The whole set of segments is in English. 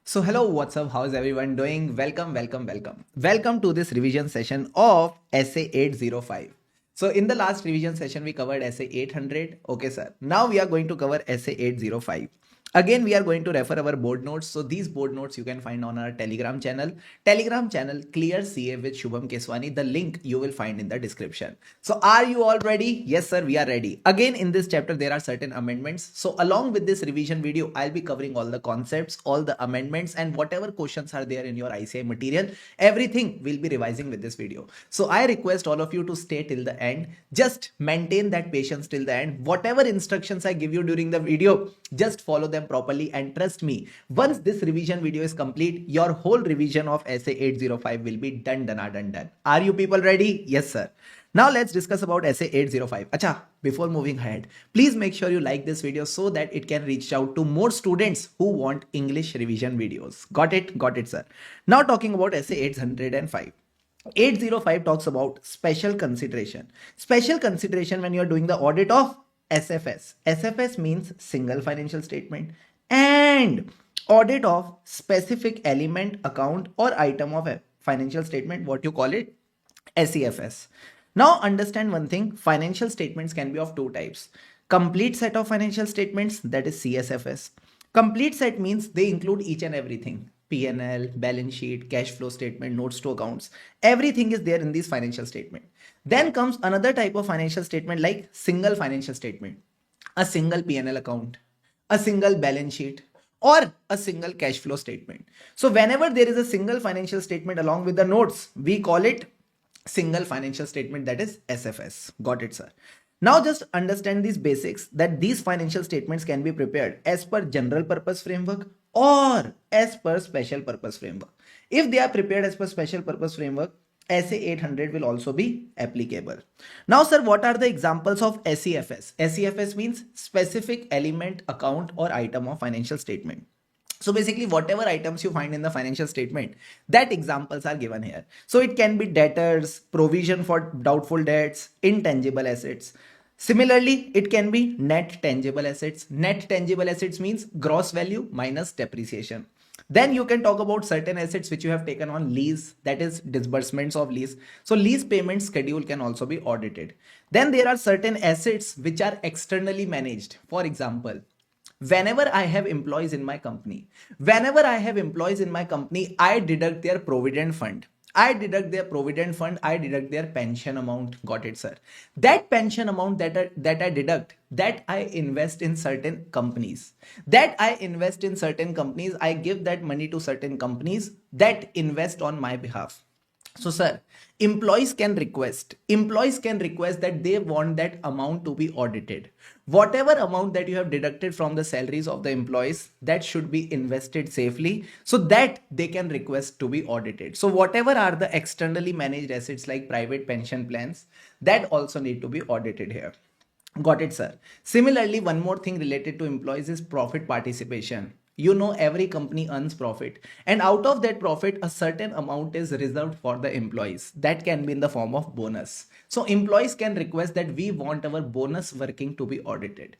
So hello, what's up? How's everyone doing? Welcome to this revision session of Essay 805. So in the last revision session, we covered Essay 800. Okay, sir. Now we are going to cover Essay 805. Again, we are going to refer our board notes. So these board notes you can find on our Telegram channel. Telegram channel Clear CA with Shubham Keswani. The link you will find in the description. So are you all ready? Yes, sir, we are ready. Again, in this chapter, there are certain amendments. So along with this revision video, I'll be covering all the concepts, all the amendments, and whatever questions are there in your ICI material, everything we'll be revising with this video. So I request all of you to stay till the end. Just maintain that patience till the end. Whatever instructions I give you during the video, just follow them properly, and trust me, once this revision video is complete, your whole revision of Essay 805 will be done. Are you people ready? Yes, sir. Now let's discuss about Essay 805. Acha, before moving ahead, please make sure you like this video so that it can reach out to more students who want English revision videos. Got it? Got it, sir. Now talking about Essay 805. 805 talks about special consideration. Special consideration when you are doing the audit of SFS. SFS means single financial statement, and audit of specific element, account, or item of a financial statement, what you call it, SEFS. Now understand one thing, financial statements can be of two types. Complete set of financial statements, that is CSFS. Complete set means they include each and everything. P&L, balance sheet, cash flow statement, notes to accounts. Everything is there in this financial statement. Then comes another type of financial statement like single financial statement. A single P&L account, a single balance sheet, or a single cash flow statement. So whenever there is a single financial statement along with the notes, we call it single financial statement, that is SFS. Got it, sir? Now just understand these basics, that these financial statements can be prepared as per general purpose framework or as per special purpose framework. If they are prepared as per special purpose framework, SA 800 will also be applicable. Now, sir, what are the examples of SEFS? SEFS means specific element, account, or item of financial statement. So basically, whatever items you find in the financial statement, that examples are given here. So it can be debtors, provision for doubtful debts, intangible assets. Similarly, it can be net tangible assets. Net tangible assets means gross value minus depreciation. Then you can talk about certain assets which you have taken on lease, that is disbursements of lease. So lease payment schedule can also be audited. Then there are certain assets which are externally managed. For example, whenever I have employees in my company, I deduct their provident fund. I deduct their pension amount. Got it, sir? That pension amount that I deduct, that I invest in certain companies. I give that money to certain companies that invest on my behalf. So, sir, employees can request that they want that amount to be audited. Whatever amount that you have deducted from the salaries of the employees, that should be invested safely so that they can request to be audited. So whatever are the externally managed assets like private pension plans, that also need to be audited here. Got it, sir? Similarly, one more thing related to employees is profit participation. You know, every company earns profit, and out of that profit, a certain amount is reserved for the employees. That can be in the form of bonus. So employees can request that we want our bonus working to be audited.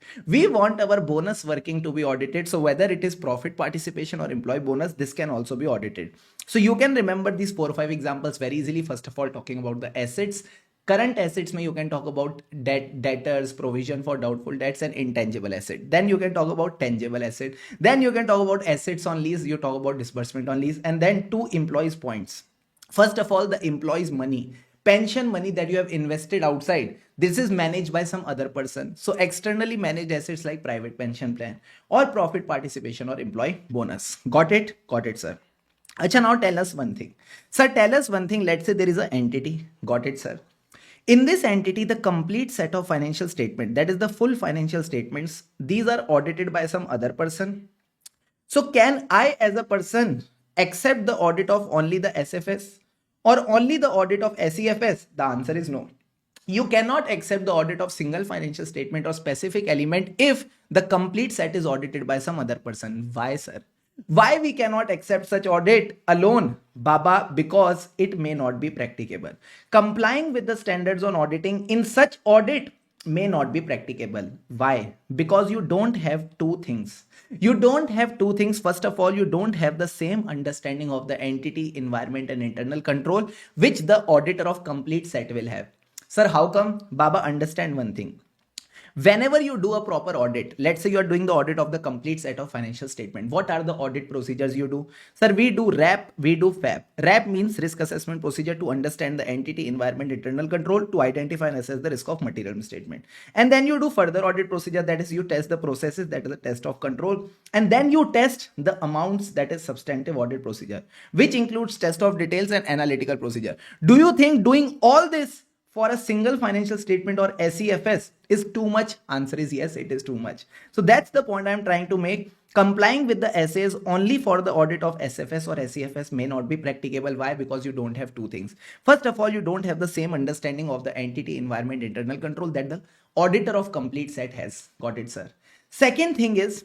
So whether it is profit participation or employee bonus, this can also be audited. So you can remember these 4 or 5 examples very easily. First of all, talking about the assets. Current assets mein you can talk about debtors, provision for doubtful debts, and intangible asset. Then you can talk about tangible asset. Then you can talk about assets on lease. You talk about disbursement on lease, and then 2 employees points. First of all, the employees money, pension money that you have invested outside, this is managed by some other person. So externally managed assets like private pension plan or profit participation or employee bonus. Got it? Got it, sir? Acha, now tell us one thing. Sir, tell us one thing. Let's say there is an entity. Got it, sir? In this entity, the complete set of financial statement, that is the full financial statements, these are audited by some other person. So can I as a person accept the audit of only the SFS or only the audit of SEFS? The answer is no. You cannot accept the audit of single financial statement or specific element if the complete set is audited by some other person. Why, sir? Why we cannot accept such audit alone, Baba? Because it may not be practicable. Complying with the standards on auditing, in such audit, may not be practicable. Why? Because you don't have two things. You don't have two things. First of all, you don't have the same understanding of the entity, environment, and internal control, which the auditor of complete set will have. Sir, how come? Baba, understand one thing. Whenever you do a proper audit, let's say you are doing the audit of the complete set of financial statement, what are the audit procedures you do? Sir, we do RAP, we do FAP. RAP means risk assessment procedure to understand the entity, environment, internal control, to identify and assess the risk of material misstatement. And then you do further audit procedure, that is you test the processes, that is the test of control. And then you test the amounts, that is substantive audit procedure, which includes test of details and analytical procedure. Do you think doing all this for a single financial statement or SEFS is too much? Answer is yes, it is too much. So that's the point I'm trying to make. Complying with the SAs only for the audit of SFS or SEFS may not be practicable. Why? Because you don't have two things. First of all, you don't have the same understanding of the entity, environment, internal control that the auditor of complete set has. Got it, sir? Second thing is,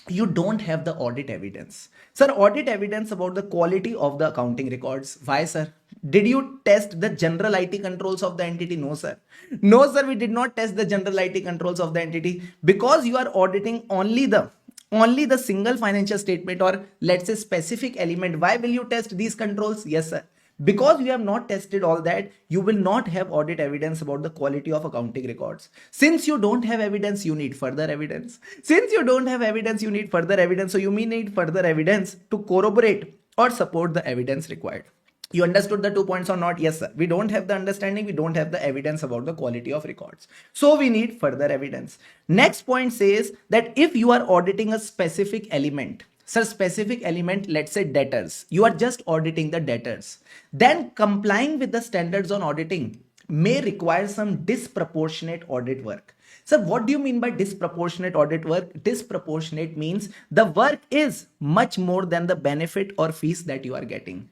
you don't have the audit evidence. Sir, audit evidence about the quality of the accounting records. Why, sir? Did you test the general IT controls of the entity? No, sir. No, sir, we did not test the general IT controls of the entity, because you are auditing only the single financial statement, or let's say specific element. Why will you test these controls? Yes, sir. Because you have not tested all that, you will not have audit evidence about the quality of accounting records. Since you don't have evidence, you need further evidence. Since you don't have evidence, you need further evidence. So you may need further evidence to corroborate or support the evidence required. You understood the 2 points or not? Yes, sir. We don't have the understanding, we don't have the evidence about the quality of records. So we need further evidence. Next point says that if you are auditing a specific element, sir, specific element, let's say debtors, you are just auditing the debtors, then complying with the standards on auditing may require some disproportionate audit work. So what do you mean by disproportionate audit work? Disproportionate means the work is much more than the benefit or fees that you are getting.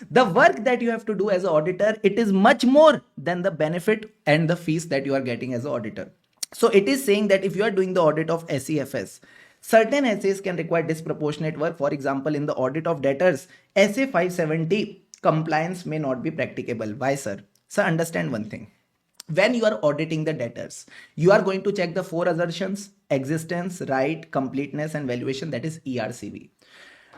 The work that you have to do as an auditor, it is much more than the benefit and the fees that you are getting as an auditor. So it is saying that if you are doing the audit of SEFS, certain SAs can require disproportionate work. For example, in the audit of debtors, SA 570 compliance may not be practicable. Why, sir? So understand one thing. When you are auditing the debtors, you are going to check the four assertions: existence, right, completeness, and valuation, that is ERCV.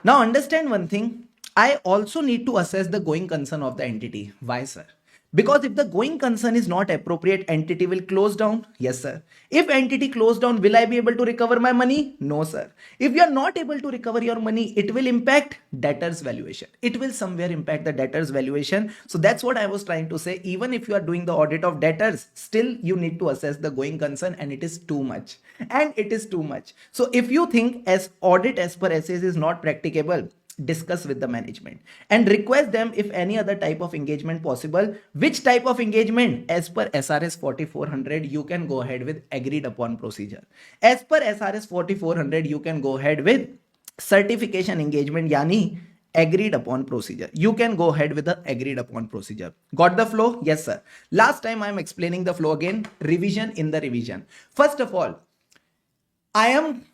Now understand one thing. I also need to assess the going concern of the entity. Why, sir? Because if the going concern is not appropriate, entity will close down. Yes, sir. If entity close down, will I be able to recover my money? No, sir. If you are not able to recover your money, it will impact debtors valuation. It will somewhere impact the debtors valuation. So that's what I was trying to say. Even if you are doing the audit of debtors, still you need to assess the going concern, and it is too much. And it is too much. So if you think as audit as per SAs is not practicable, discuss with the management and request them if any other type of engagement possible. Which type of engagement? As per SRS 4400, you can go ahead with agreed upon procedure. As per SRS 4400, you can go ahead with certification engagement, yani agreed upon procedure. You can go ahead with the agreed upon procedure. Got the flow? Yes, sir. Last time I am explaining the flow again. Revision in the revision. First of all, I am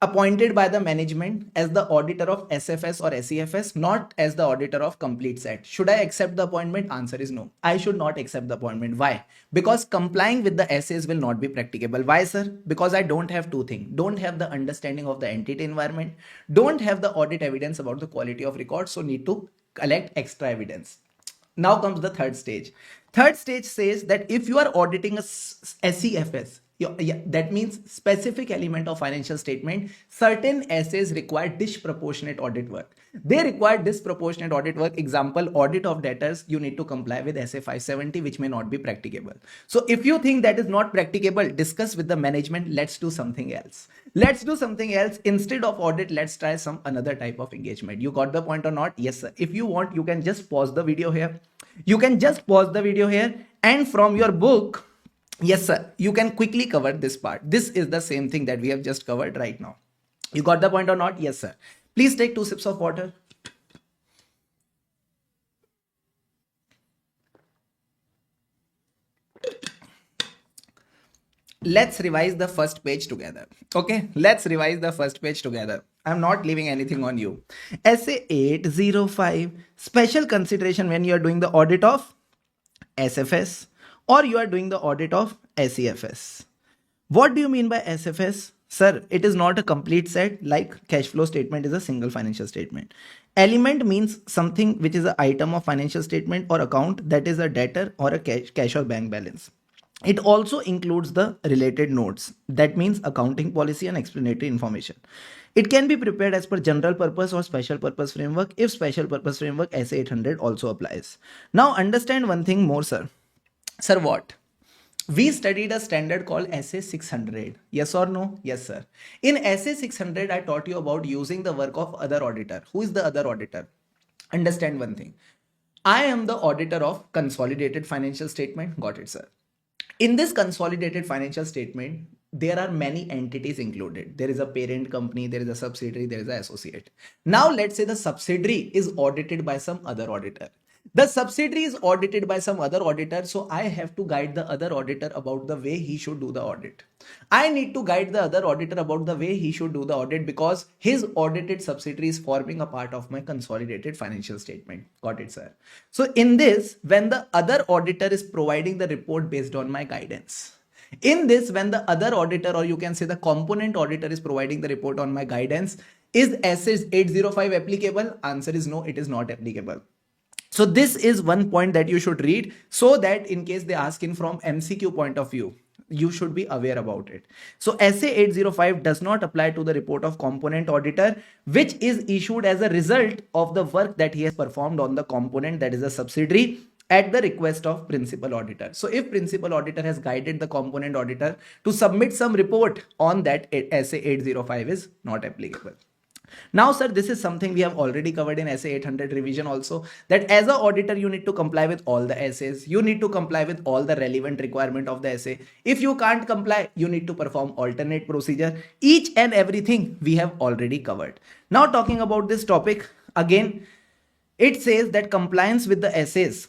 appointed by the management as the auditor of SFS or SEFS, not as the auditor of complete set. Should I accept the appointment? Answer is no. I should not accept the appointment. Why? Because complying with the SAs will not be practicable. Why, sir? Because I don't have two things. Don't have the understanding of the entity environment. Don't have the audit evidence about the quality of records. So need to collect extra evidence. Now comes the third stage. Third stage says that if you are auditing a SEFS, that means specific element of financial statement, certain SAs require disproportionate audit work. They require disproportionate audit work. Example, audit of debtors, you need to comply with SA 570, which may not be practicable. So if you think that is not practicable, discuss with the management. Let's do something else. Let's do something else. Instead of audit, let's try some another type of engagement. You got the point or not? Yes, sir. If you want, you can just pause the video here. You can just pause the video here, and from your book, yes, sir, you can quickly cover this part. This is the same thing that we have just covered right now. You got the point or not? Yes, sir. Please take 2 sips of water. Let's revise the first page together. Okay, let's revise the first page together. I'm not leaving anything on you. SA 805, special consideration when you are doing the audit of SFS or you are doing the audit of SEFS. What do you mean by SFS? Sir, it is not a complete set like cash flow statement is a single financial statement. Element means something which is an item of financial statement or account that is a debtor or a cash or bank balance. It also includes the related notes. That means accounting policy and explanatory information. It can be prepared as per general purpose or special purpose framework if special purpose framework SA 800 also applies. Now understand one thing more, sir. Sir, what? We studied a standard called SA 600. Yes or no? Yes, sir. In SA 600, I taught you about using the work of other auditor. Who is the other auditor? Understand one thing. I am the auditor of consolidated financial statement. Got it, sir. In this consolidated financial statement, there are many entities included. There is a parent company, there is a subsidiary, there is an associate. Now, let's say the subsidiary is audited by some other auditor. The subsidiary is audited by some other auditor, so I have to guide the other auditor about the way he should do the audit. I need to guide the other auditor about the way he should do the audit because his audited subsidiary is forming a part of my consolidated financial statement. Got it, sir? So in this, when the other auditor is providing the report based on my guidance, in this, when the other auditor, or you can say the component auditor, is providing the report on my guidance, is SS 805 applicable? Answer is no, it is not applicable. So this is one point that you should read so that in case they ask in from MCQ point of view, you should be aware about it. So SA 805 does not apply to the report of component auditor, which is issued as a result of the work that he has performed on the component that is a subsidiary at the request of principal auditor. So if principal auditor has guided the component auditor to submit some report on that, SA 805 is not applicable. Now, sir, this is something we have already covered in SA 800 revision also, that as an auditor, you need to comply with all the essays. You need to comply with all the relevant requirement of the essay. If you can't comply, you need to perform alternate procedure. Each and everything we have already covered. Now, talking about this topic, again, it says that compliance with the essays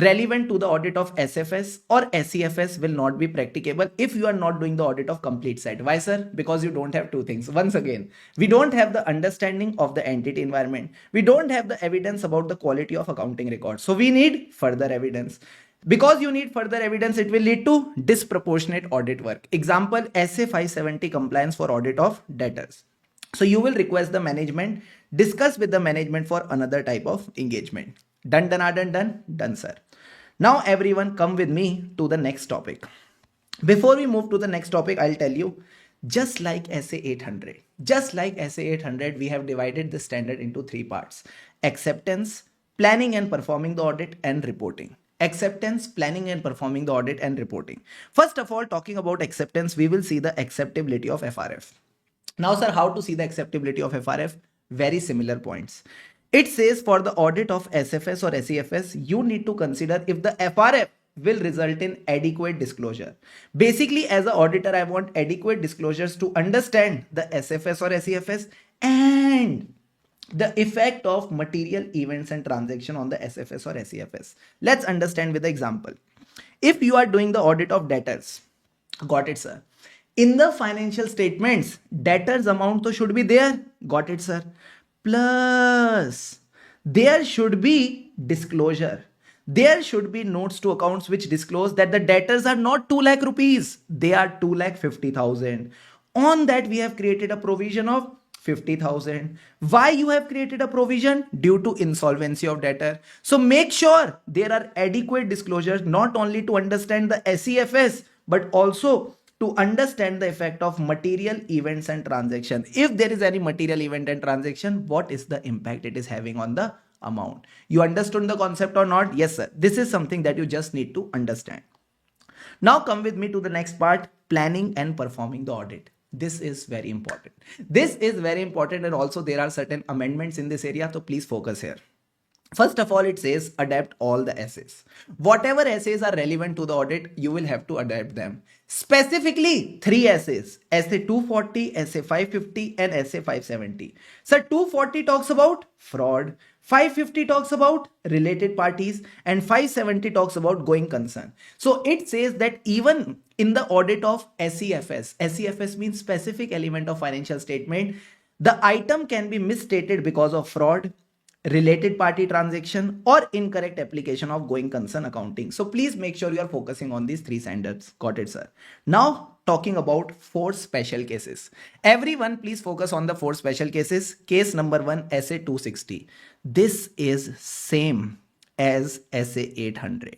relevant to the audit of SFS or SEFS will not be practicable if you are not doing the audit of complete set. Why, sir? Because you don't have two things. Once again, we don't have the understanding of the entity environment. We don't have the evidence about the quality of accounting records. So we need further evidence. Because you need further evidence, it will lead to disproportionate audit work. Example, SA 570 compliance for audit of debtors. So you will request the management, discuss with the management for another type of engagement. Done, done, sir. Now everyone come with me to the next topic. Before we move to the next topic, I'll tell you, just like SA 800, we have divided the standard into three parts: acceptance, planning and performing the audit, and reporting. Acceptance, planning and performing the audit, and reporting. First of all, talking about acceptance, we will see the acceptability of FRF. Now, sir, how to see the acceptability of FRF? Very similar points. It says for the audit of SFS or SEFS, you need to consider if the FRF will result in adequate disclosure. Basically, as an auditor, I want adequate disclosures to understand the SFS or SEFS and the effect of material events and transaction on the SFS or SEFS. Let's understand with the example. If you are doing the audit of debtors, got it, sir. In the financial statements, debtors amount to should be there. Got it, sir. Plus, there should be disclosure. There should be notes to accounts which disclose that the debtors are not 2 lakh rupees. They are 2,50,000. On that, we have created a provision of 50,000. Why you have created a provision? Due to insolvency of debtor. So make sure there are adequate disclosures, not only to understand the SEFS, but also to understand the effect of material events and transaction. If there is any material event and transaction, what is the impact it is having on the amount? You understood the concept or not? Yes, sir. This is something that you just need to understand. Now come with me to the next part, planning and performing the audit. This is very important. This is very important, and also there are certain amendments in this area, so please focus here. First of all, it says adapt all the essays. Whatever essays are relevant to the audit, you will have to adapt them. Specifically, 3 essays: essay 240, essay 550, and essay 570. So 240 talks about fraud, 550 talks about related parties, and 570 talks about going concern. So it says that even in the audit of SEFS means specific element of financial statement, the item can be misstated because of fraud, related party transaction, or incorrect application of going concern accounting. So please make sure you are focusing on these three standards. Got it, sir? Now talking about four special cases. Everyone please focus on the four special cases. Case number 1, SA 260. This is same as SA 800.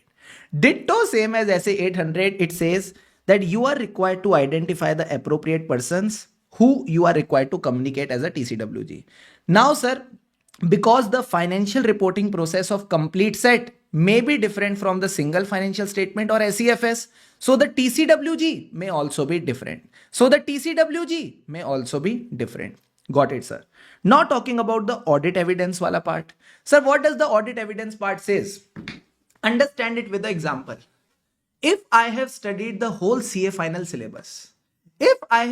Ditto same as SA 800. It says that you are required to identify the appropriate persons who you are required to communicate as a TCWG. Now, sir, because the financial reporting process of complete set may be different from the single financial statement or SEFS, so the TCWG may also be different. Got it, sir? Now talking about the audit evidence wala part. Sir, what does the audit evidence part says? Understand it with the example. If I have studied the whole CA final syllabus, I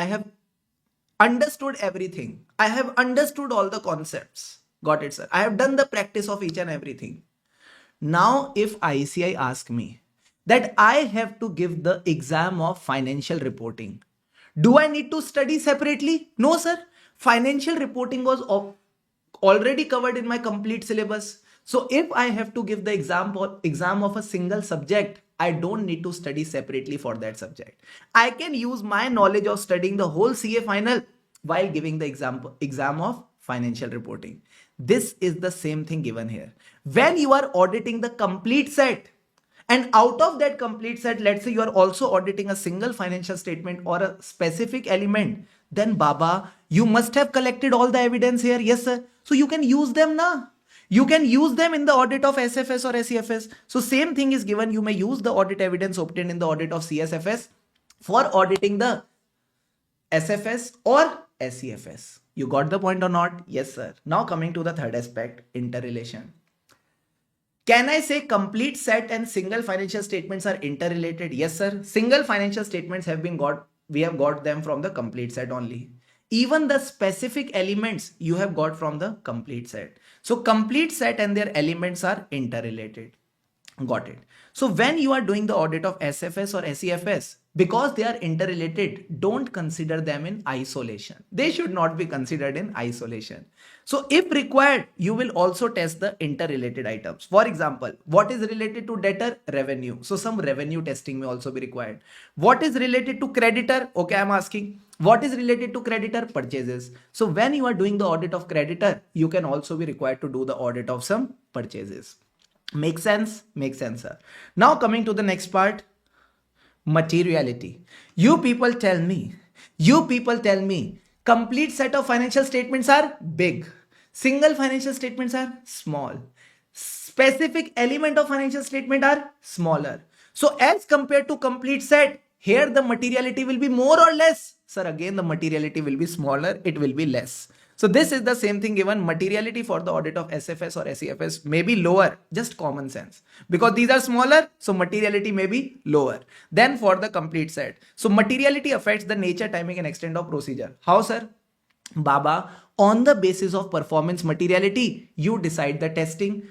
have understood everything. I have understood all the concepts. Got it, sir? I have done the practice of each and everything. Now, if ICI ask me that I have to give the exam of financial reporting, do I need to study separately? No, sir. Financial reporting was already covered in my complete syllabus. So if I have to give the exam of a single subject, I don't need to study separately for that subject. I can use my knowledge of studying the whole CA final while giving the exam of financial reporting. This is the same thing given here. When you are auditing the complete set, and out of that complete set, let's say you are also auditing a single financial statement or a specific element, then Baba, you must have collected all the evidence here. Yes, sir. So you can use them now. You can use them in the audit of SFS or SEFS. So same thing is given. You may use the audit evidence obtained in the audit of CSFS for auditing the SFS or SEFS. You got the point or not? Yes, sir. Now coming to the third aspect, interrelation. Can I say complete set and single financial statements are interrelated? Yes, sir. Single financial statements we have got them from the complete set only. Even the specific elements you have got from the complete set. So complete set and their elements are interrelated. Got it. So when you are doing the audit of SFS or SEFS, because they are interrelated, don't consider them in isolation. They should not be considered in isolation. So if required, you will also test the interrelated items. For example, what is related to debtor? Revenue. So some revenue testing may also be required. What is related to creditor? Okay, I'm asking. What is related to creditor? Purchases. So when you are doing the audit of creditor, you can also be required to do the audit of some purchases. Make sense? Make sense, sir. Now coming to the next part, materiality. You people tell me, complete set of financial statements are big. Single financial statements are small. Specific element of financial statement are smaller. So as compared to complete set, here the materiality will be more or less. Sir, again the materiality will be smaller, it will be less. So this is the same thing given. Materiality for the audit of SFS or SEFS may be lower, just common sense. Because these are smaller, so materiality may be lower than for the complete set. So materiality affects the nature, timing and extent of procedure. How, sir? Baba, on the basis of performance materiality, you decide the testing.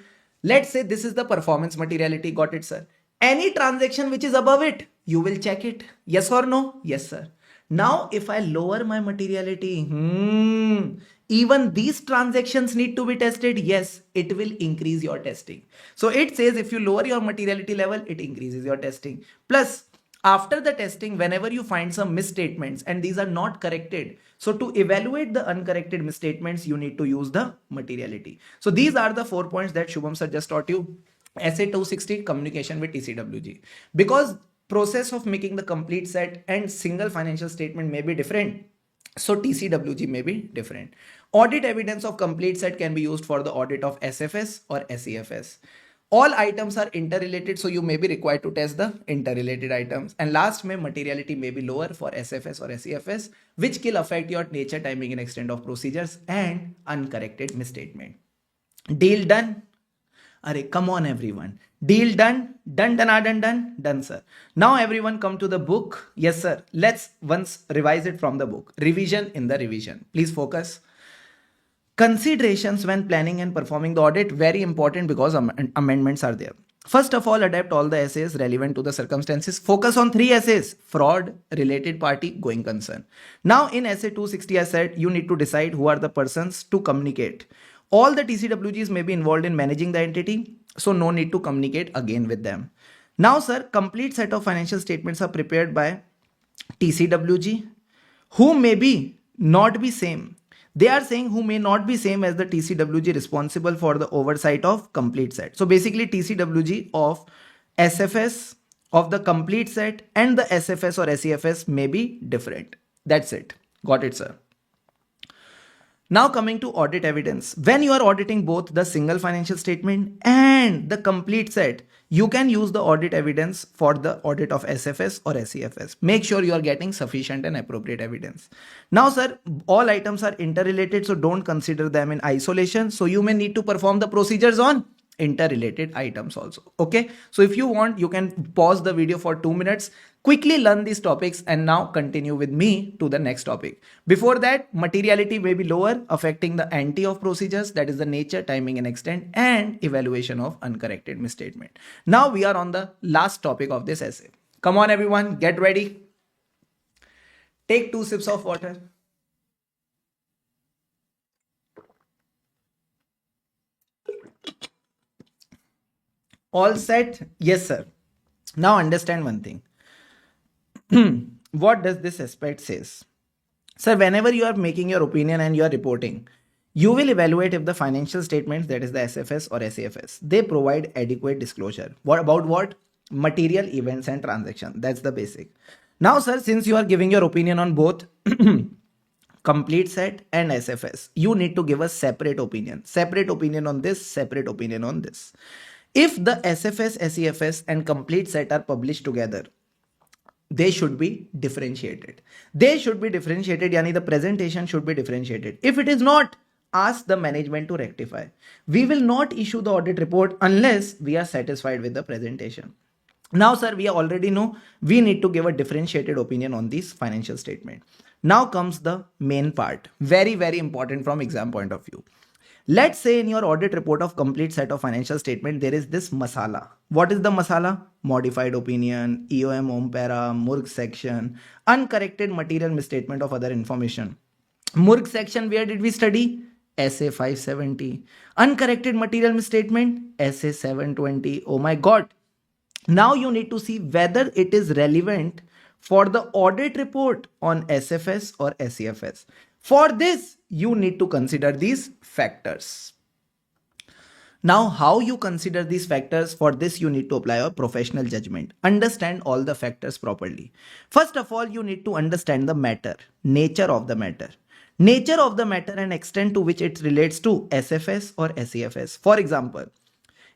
Let's say this is the performance materiality. Got it, sir? Any transaction which is above it, you will check it. Yes or no? Yes, sir. Now, if I lower my materiality, even these transactions need to be tested. Yes, it will increase your testing. So it says if you lower your materiality level, it increases your testing. Plus, after the testing, whenever you find some misstatements and these are not corrected, so to evaluate the uncorrected misstatements, you need to use the materiality. So these are the 4 points that Shubham sir just taught you. SA 260, communication with TCWG. Because process of making the complete set and single financial statement may be different, so TCWG may be different. Audit evidence of complete set can be used for the audit of SFS or SEFS. All items are interrelated, so you may be required to test the interrelated items. And last, materiality may be lower for SFS or SEFS, which will affect your nature, timing and extent of procedures and uncorrected misstatement. Deal done? Arey, come on everyone. Deal done? Done, sir. Now everyone come to the book. Yes, sir. Let's once revise it from the book. Revision in the revision. Please focus. Considerations when planning and performing the audit, very important because amendments are there. First of all, adapt all the essays relevant to the circumstances. Focus on 3 essays: fraud, related party, going concern. Now, in essay 260, I said you need to decide who are the persons to communicate. All the TCWGs may be involved in managing the entity, so no need to communicate again with them. Now, sir, complete set of financial statements are prepared by TCWG, who may be not be same. They are saying who may not be same as the TCWG responsible for the oversight of complete set. So basically TCWG of SFS of the complete set and the SFS or SEFS may be different. That's it. Got it, sir. Now coming to audit evidence. When you are auditing both the single financial statement and the complete set, you can use the audit evidence for the audit of SFS or SEFS. Make sure you are getting sufficient and appropriate evidence. Now, sir, all items are interrelated, so don't consider them in isolation. So you may need to perform the procedures on interrelated items also. Okay, so if you want, you can pause the video for 2 minutes, quickly learn these topics, and now continue with me to the next topic. Before that, materiality may be lower, affecting the ante of procedures, that is the nature, timing and extent, and evaluation of uncorrected misstatement. Now we are on the last topic of this essay. Come on everyone, get ready. Take 2 sips of water. All set? Yes, sir. Now understand one thing. What does this aspect says? Sir, whenever you are making your opinion and you are reporting, you will evaluate if the financial statements, that is the SFS or SAFS, they provide adequate disclosure. What about what? Material events and transaction. That's the basic. Now, sir, since you are giving your opinion on both complete set and SFS, you need to give a separate opinion. Separate opinion on this, separate opinion on this. If the SFS, SEFS and complete set are published together, they should be differentiated. They should be differentiated, yani the presentation should be differentiated. If it is not, ask the management to rectify. We will not issue the audit report unless we are satisfied with the presentation. Now, sir, we already know we need to give a differentiated opinion on this financial statement. Now comes the main part. Very, very important from exam point of view. Let's say in your audit report of complete set of financial statement, there is this masala. What is the masala? Modified opinion, EOM home para, Murg section, uncorrected material misstatement of other information. Murg section, where did we study? SA 570. Uncorrected material misstatement, SA 720. Oh my God. Now you need to see whether it is relevant for the audit report on SFS or SEFS. For this, you need to consider these factors. Now, how you consider these factors? For this, you need to apply a professional judgment. Understand all the factors properly. First of all, you need to understand the matter, nature of the matter. Nature of the matter and extent to which it relates to SFS or SEFS. For example,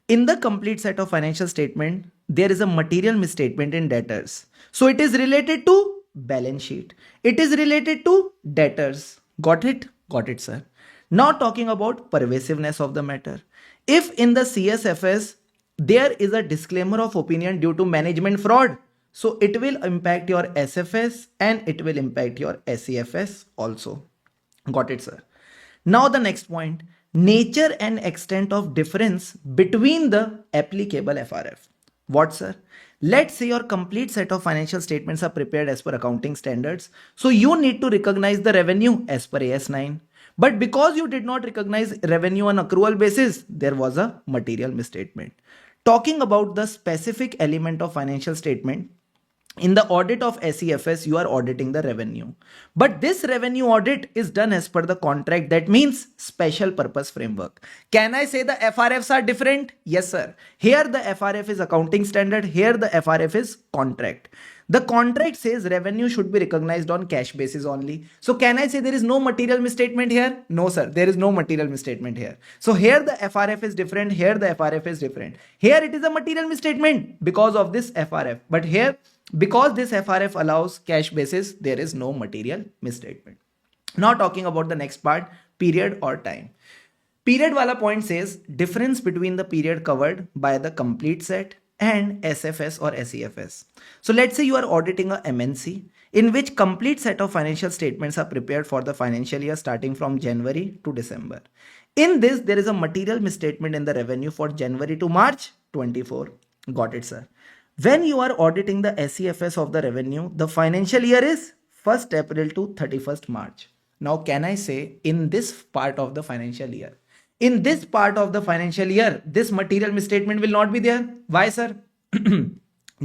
in the complete set of financial statement, there is a material misstatement in debtors. So it is related to balance sheet. It is related to debtors. Got it? Got it, sir. Now talking about pervasiveness of the matter. If in the CSFS, there is a disclaimer of opinion due to management fraud, so it will impact your SFS and it will impact your SEFS also. Got it, sir. Now the next point, nature and extent of difference between the applicable FRF. What, sir? Let's say your complete set of financial statements are prepared as per accounting standards. So you need to recognize the revenue as per AS9. But because you did not recognize revenue on accrual basis, there was a material misstatement. Talking about the specific element of financial statement, in the audit of SEFS, you are auditing the revenue. But this revenue audit is done as per the contract. That means special purpose framework. Can I say the FRFs are different? Yes, sir. Here the FRF is accounting standard. Here the FRF is contract. The contract says revenue should be recognized on cash basis only. So can I say there is no material misstatement here? No, sir. There is no material misstatement here. So here the FRF is different. Here the FRF is different. Here it is a material misstatement because of this FRF. But here, because this FRF allows cash basis, there is no material misstatement. Now talking about the next part, period or time. Period wala point says difference between the period covered by the complete set and SFS or SEFS. So let's say you are auditing a MNC in which complete set of financial statements are prepared for the financial year starting from January to December. In this, there is a material misstatement in the revenue for January to March 24. Got it, sir. When you are auditing the SEFS of the revenue, the financial year is 1st April to 31st March. Now, can I say in this part of the financial year? In this part of the financial year, this material misstatement will not be there. Why, sir?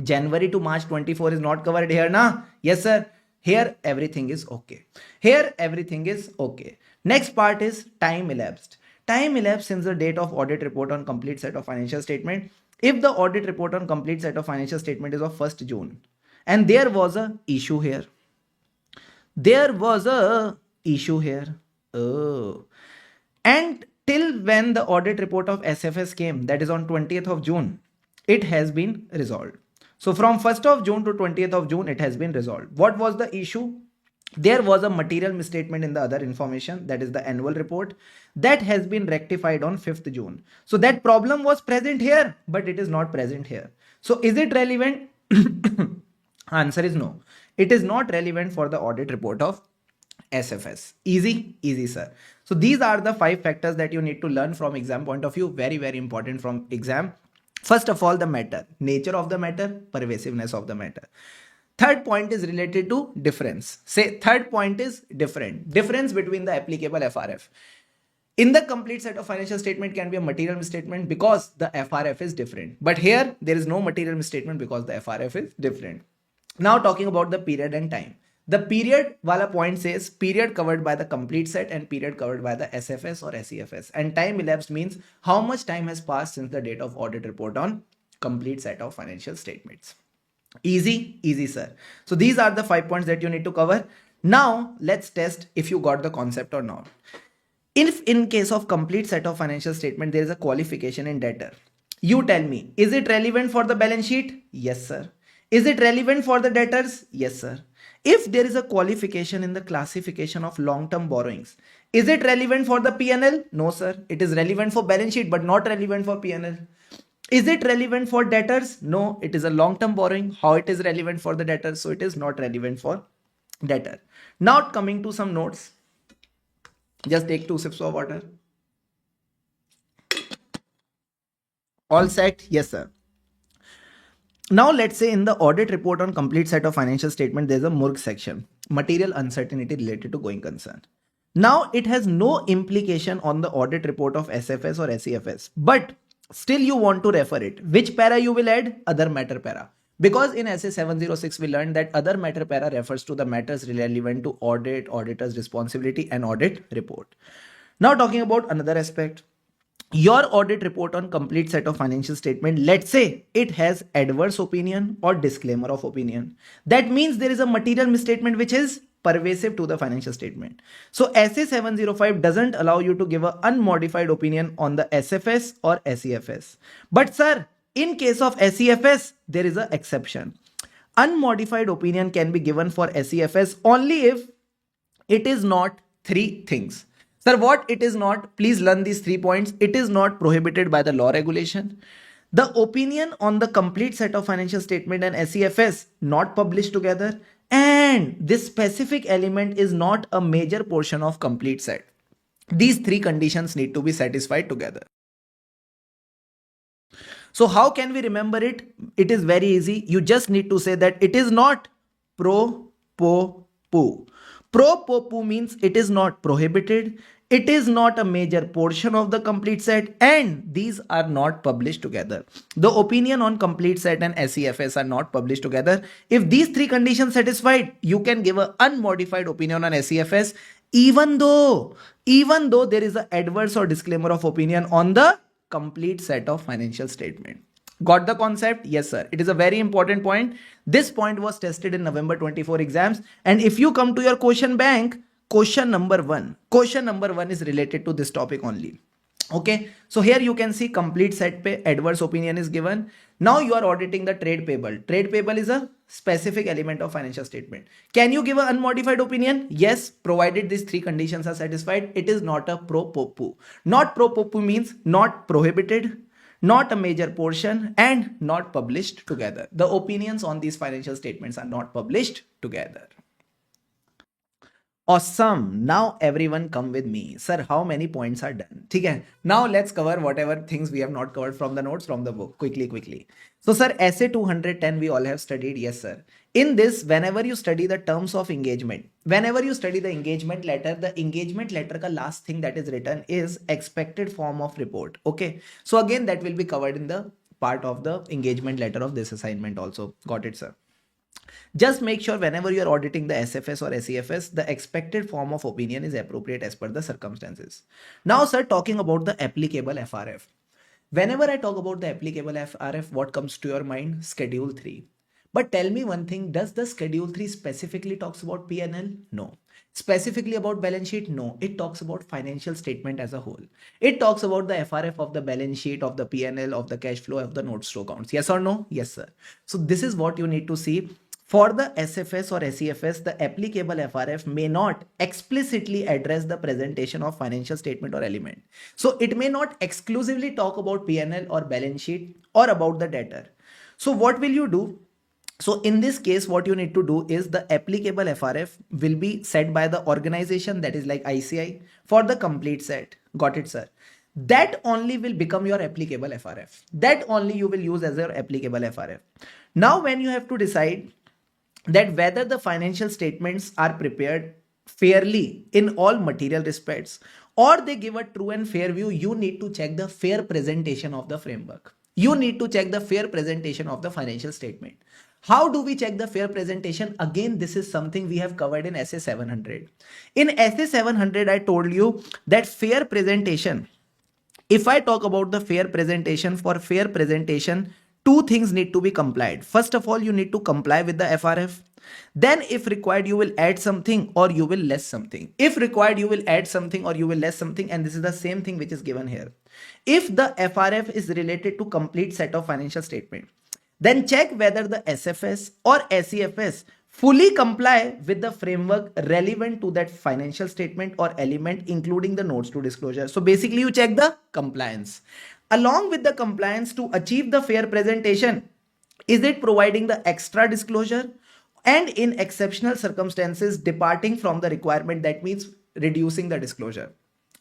January to March 24 is not covered here, na? Yes, sir. Here everything is okay. Here everything is okay. Next part is time elapsed. Time elapsed since the date of audit report on complete set of financial statement. If the audit report on complete set of financial statement is of 1st June and there was a issue here. There was a issue here. Oh. And till when the audit report of SFS came, that is on 20th of June, it has been resolved. So from 1st of June to 20th of June, it has been resolved. What was the issue? There was a material misstatement in the other information, that is the annual report, that has been rectified on 5th June. So that problem was present here, but it is not present here. So is it relevant? Answer is no. It is not relevant for the audit report of SFS. Easy? Easy, sir. So these are the 5 factors that you need to learn from exam point of view. Very, very important from exam. First of all, the matter, nature of the matter, pervasiveness of the matter. Third point is related to difference. Say third point is difference between the applicable FRF. In the complete set of financial statement can be a material misstatement because the FRF is different. But here there is no material misstatement because the FRF is different. Now talking about the period and time. The period wala point says period covered by the complete set and period covered by the SFS or SEFS. And time elapsed means how much time has passed since the date of audit report on complete set of financial statements. Easy, easy, sir. So these are the 5 points that you need to cover. Now let's test if you got the concept or not. If in case of complete set of financial statement, there is a qualification in debtor. You tell me, is it relevant for the balance sheet? Yes, sir. Is it relevant for the debtors? Yes, sir. If there is a qualification in the classification of long-term borrowings, is it relevant for the P&L? No, sir. It is relevant for balance sheet, but not relevant for P&L. Is it relevant for debtors? No, it is a long-term borrowing. How it is relevant for the debtors? So it is not relevant for debtor. Now coming to some notes. Just take 2 sips of water. All set? Yes, sir. Now let's say in the audit report on complete set of financial statement, there's a MURG section, material uncertainty related to going concern. Now it has no implication on the audit report of SFS or SEFS, but still you want to refer it. Which para you will add? Other matter para. Because in SA 706 we learned that other matter para refers to the matters relevant to audit, auditor's responsibility and audit report. Now talking about another aspect. Your audit report on complete set of financial statement, let's say it has adverse opinion or disclaimer of opinion. That means there is a material misstatement which is pervasive to the financial statement. So SA 705 doesn't allow you to give an unmodified opinion on the SFS or SEFS. But sir, in case of SEFS, there is an exception. Unmodified opinion can be given for SEFS only if it is not 3 things. Sir, what it is not? Please learn these 3 points. It is not prohibited by the law regulation. The opinion on the complete set of financial statement and SEFS not published together. And this specific element is not a major portion of complete set. These 3 conditions need to be satisfied together. So how can we remember it? It is very easy. You just need to say that it is not pro, po, pu. Pro po pu means it is not prohibited, it is not a major portion of the complete set, and these are not published together. The opinion on complete set and SEFS are not published together. If these 3 conditions satisfied, you can give an unmodified opinion on SEFS even though there is an adverse or disclaimer of opinion on the complete set of financial statement. Got the concept? Yes, sir. It is a very important point. This point was tested in November 24 exams. And if you come to your question bank, question number 1 is related to this topic only. Okay. So here you can see complete set pe adverse opinion is given. Now you are auditing the trade payable. Trade payable is a specific element of financial statement. Can you give an unmodified opinion? Yes, provided these 3 conditions are satisfied. It is not a pro popu. Not pro popu means not prohibited, not a major portion, and not published together. The opinions on these financial statements are not published together. Awesome. Now everyone come with me. Sir, how many points are done? Okay. Now let's cover whatever things we have not covered from the notes from the book. Quickly. So sir, essay 210 we all have studied. Yes, sir. In this, whenever you study the terms of engagement, whenever you study the engagement letter ka last thing that is written is expected form of report. Okay. So again, that will be covered in the part of the engagement letter of this assignment also. Got it, sir. Just make sure whenever you are auditing the SFS or SEFS, the expected form of opinion is appropriate as per the circumstances. Now, sir, talking about the applicable FRF. Whenever I talk about the applicable FRF, what comes to your mind? Schedule 3. But tell me one thing, does the Schedule 3 specifically talks about P&L? No. Specifically about balance sheet? No. It talks about financial statement as a whole. It talks about the FRF of the balance sheet, of the P&L, of the cash flow, of the notes to accounts. Yes or no? Yes, sir. So this is what you need to see. For the SFS or SEFS, the applicable FRF may not explicitly address the presentation of financial statement or element. So it may not exclusively talk about P&L or balance sheet or about the debtor. So what will you do? So in this case, what you need to do is the applicable FRF will be set by the organization, that is like ICI, for the complete set. Got it, sir? That only will become your applicable FRF. That only you will use as your applicable FRF. Now, when you have to decide that whether the financial statements are prepared fairly in all material respects or they give a true and fair view, you need to check the fair presentation of the framework. You need to check the fair presentation of the financial statement. How do we check the fair presentation? Again, this is something we have covered in essay 700. In essay 700, I told you that fair presentation, if I talk about the fair presentation, for fair presentation, two things need to be complied. First of all, you need to comply with the FRF. Then if required, you will add something or you will less something. If required, you will add something or you will less something. And this is the same thing which is given here. If the FRF is related to complete set of financial statement, then check whether the SFS or SEFS fully comply with the framework relevant to that financial statement or element, including the notes to disclosure. So basically you check the compliance. Along with the compliance, to achieve the fair presentation, is it providing the extra disclosure and in exceptional circumstances departing from the requirement, that means reducing the disclosure.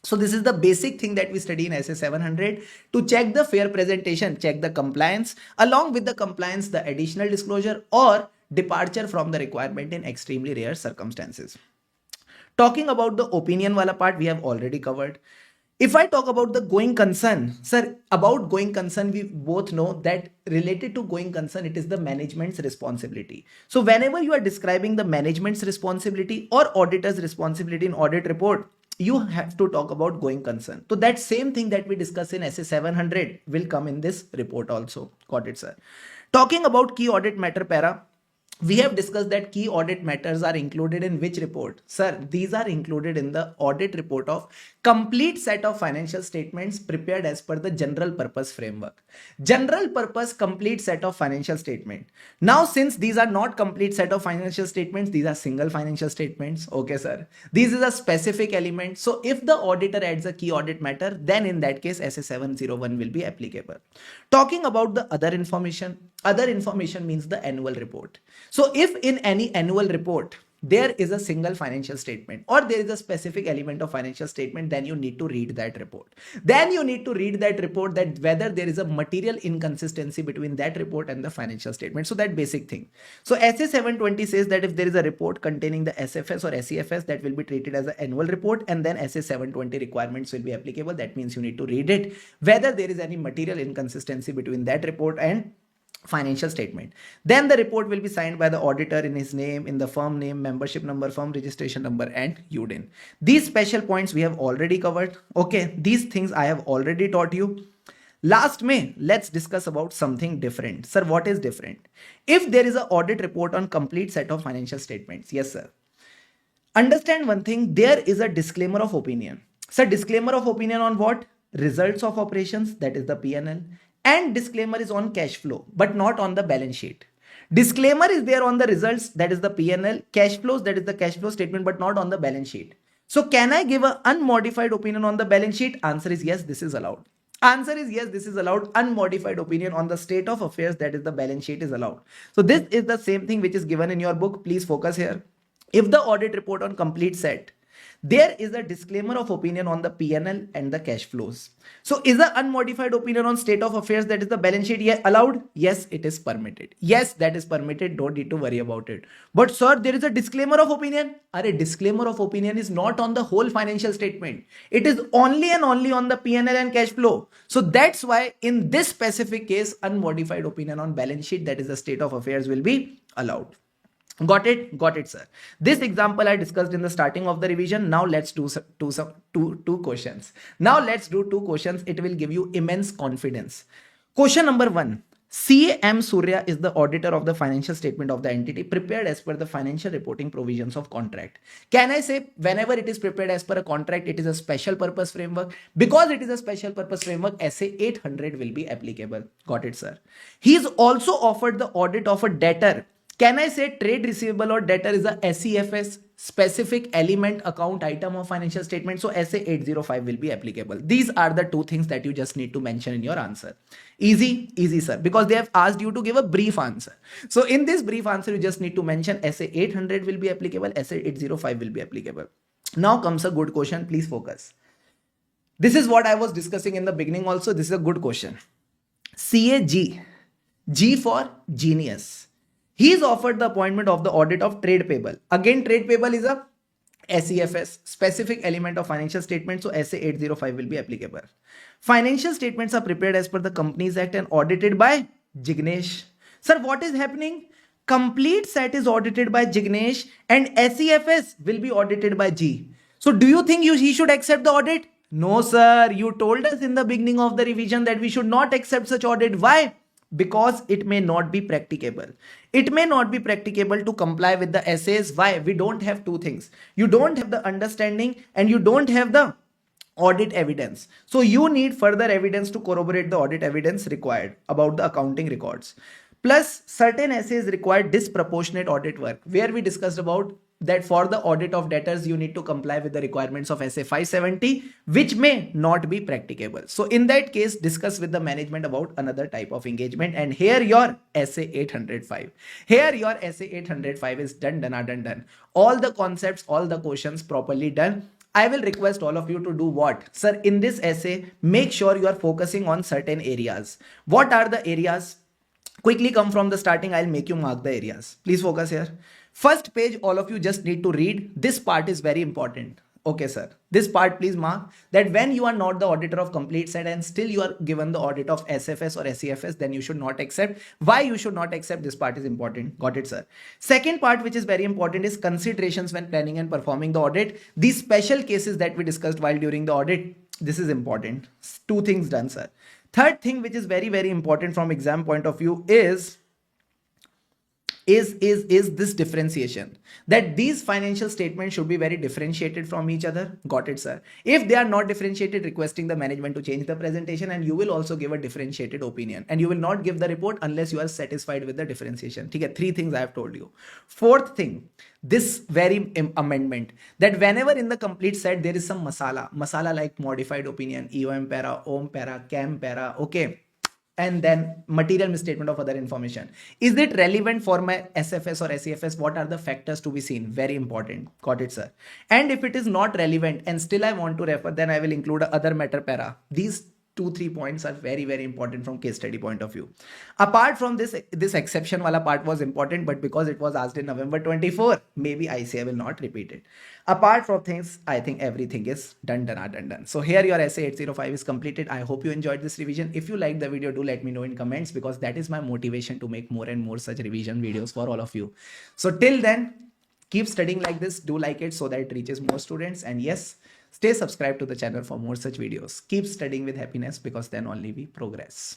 So this is the basic thing that we study in SA 700. To check the fair presentation, check the compliance, along with the compliance, the additional disclosure or departure from the requirement in extremely rare circumstances. Talking about the opinion wala part, we have already covered. If I talk about the going concern, sir, about going concern, we both know that related to going concern, it is the management's responsibility. So whenever you are describing the management's responsibility or auditor's responsibility in audit report, you have to talk about going concern. So that same thing that we discuss in SA 700 will come in this report also. Got it, sir? Talking about key audit matter para, we have discussed that key audit matters are included in which report? Sir, these are included in the audit report of complete set of financial statements prepared as per the general purpose framework. General purpose complete set of financial statement. Now, since these are not complete set of financial statements, these are single financial statements. Okay, sir. This is a specific element. So if the auditor adds a key audit matter, then in that case, SA 701 will be applicable. Talking about the other information means the annual report. So if in any annual report, there is a single financial statement or there is a specific element of financial statement, then you need to read that report. Then you need to read that report, that whether there is a material inconsistency between that report and the financial statement. So that basic thing. So SA 720 says that if there is a report containing the SFS or SEFS, that will be treated as an annual report, and then SA 720 requirements will be applicable. That means you need to read it, whether there is any material inconsistency between that report and financial statement. Then the report will be signed by the auditor in his name, in the firm name, membership number, firm registration number, and UDIN. These special points we have already covered. Okay, these things I have already taught you. Last May, let's discuss about something different. Sir, what is different? If there is an audit report on complete set of financial statements, yes, sir. Understand one thing, there is a disclaimer of opinion. Sir, disclaimer of opinion on what? Results of operations, that is the P&L. And disclaimer is on cash flow, but not on the balance sheet. Disclaimer is there on the results, that is the P&L, cash flows, that is the cash flow statement, but not on the balance sheet. So can I give an unmodified opinion on the balance sheet? Answer is yes, this is allowed. Answer is yes, this is allowed. Unmodified opinion on the state of affairs, that is the balance sheet, is allowed. So this is the same thing which is given in your book. Please focus here. If the audit report on complete set, there is a disclaimer of opinion on the P&L and the cash flows. So is the unmodified opinion on state of affairs, that is the balance sheet, allowed? Yes, it is permitted. Yes, that is permitted. Don't need to worry about it. But sir, there is a disclaimer of opinion. A disclaimer of opinion is not on the whole financial statement. It is only and only on the P&L and cash flow. So that's why in this specific case, unmodified opinion on balance sheet, that is the state of affairs, will be allowed. Got it? Got it, sir. This example I discussed in the starting of the revision. Now let's do two questions. Now let's do two questions. It will give you immense confidence. Question number 1. CAM Surya is the auditor of the financial statement of the entity prepared as per the financial reporting provisions of contract. Can I say whenever it is prepared as per a contract, it is a special purpose framework? Because it is a special purpose framework, SA 800 will be applicable. Got it, sir. He is also offered the audit of a debtor. Can I say trade receivable or debtor is a SEFS, specific element account item of financial statement? So SA 805 will be applicable. These are the two things that you just need to mention in your answer. Easy, easy, sir, because they have asked you to give a brief answer. So in this brief answer, you just need to mention SA 800 will be applicable, SA 805 will be applicable. Now comes a good question. Please focus. This is what I was discussing in the beginning also. This is a good question. CAG, G for genius. He is offered the appointment of the audit of trade payable. Again, trade payable is a SEFS, specific element of financial statement. So SA 805 will be applicable. Financial statements are prepared as per the Companies Act and audited by Jignesh. Sir, what is happening? Complete set is audited by Jignesh and SEFS will be audited by G. So do you think he should accept the audit? No, sir. You told us in the beginning of the revision that we should not accept such audit. Why? Because it may not be practicable. It may not be practicable to comply with the essays. Why? We don't have two things. You don't have the understanding and you don't have the audit evidence. So you need further evidence to corroborate the audit evidence required about the accounting records. Plus, certain essays require disproportionate audit work, where we discussed about that for the audit of debtors, you need to comply with the requirements of SA 570, which may not be practicable. So in that case, discuss with the management about another type of engagement. And here your SA 805. Here your SA 805 is done. All the concepts, all the questions properly done. I will request all of you to do what? Sir, in this essay, make sure you are focusing on certain areas. What are the areas? Quickly come from the starting. I'll make you mark the areas. Please focus here. First page, all of you just need to read. This part is very important. Okay, sir. This part, please mark that when you are not the auditor of complete set and still you are given the audit of SFS or SEFS, then you should not accept. Why you should not accept? This part is important. Got it, sir. Second part, which is very important, is considerations when planning and performing the audit. These special cases that we discussed while during the audit, this is important. Two things done, sir. Third thing, which is very, very important from exam point of view, is this differentiation, that these financial statements should be very differentiated from each other. Got it, sir. If they are not differentiated, requesting the management to change the presentation, and you will also give a differentiated opinion, and you will not give the report unless you are satisfied with the differentiation. Okay, three things I have told you. Fourth thing, this very amendment, that whenever in the complete set there is some masala like modified opinion, EOM para, OM para, CAM para, okay, and then material misstatement of other information. Is it relevant for my SFS or SEFS? What are the factors to be seen? Very important. Got it, sir. And if it is not relevant and still I want to refer, then I will include a other matter para. These 2-3 points are very, very important from case study point of view. Apart from this exception wala part was important, but because it was asked in November 24, maybe I say I will not repeat it. Apart from things, I think everything is done. So here your SA 805 is completed. I hope you enjoyed this revision. If you liked the video, do let me know in comments, because that is my motivation to make more and more such revision videos for all of you. So till then, keep studying like this. Do like it so that it reaches more students. And yes, stay subscribed to the channel for more such videos. Keep studying with happiness, because then only we progress.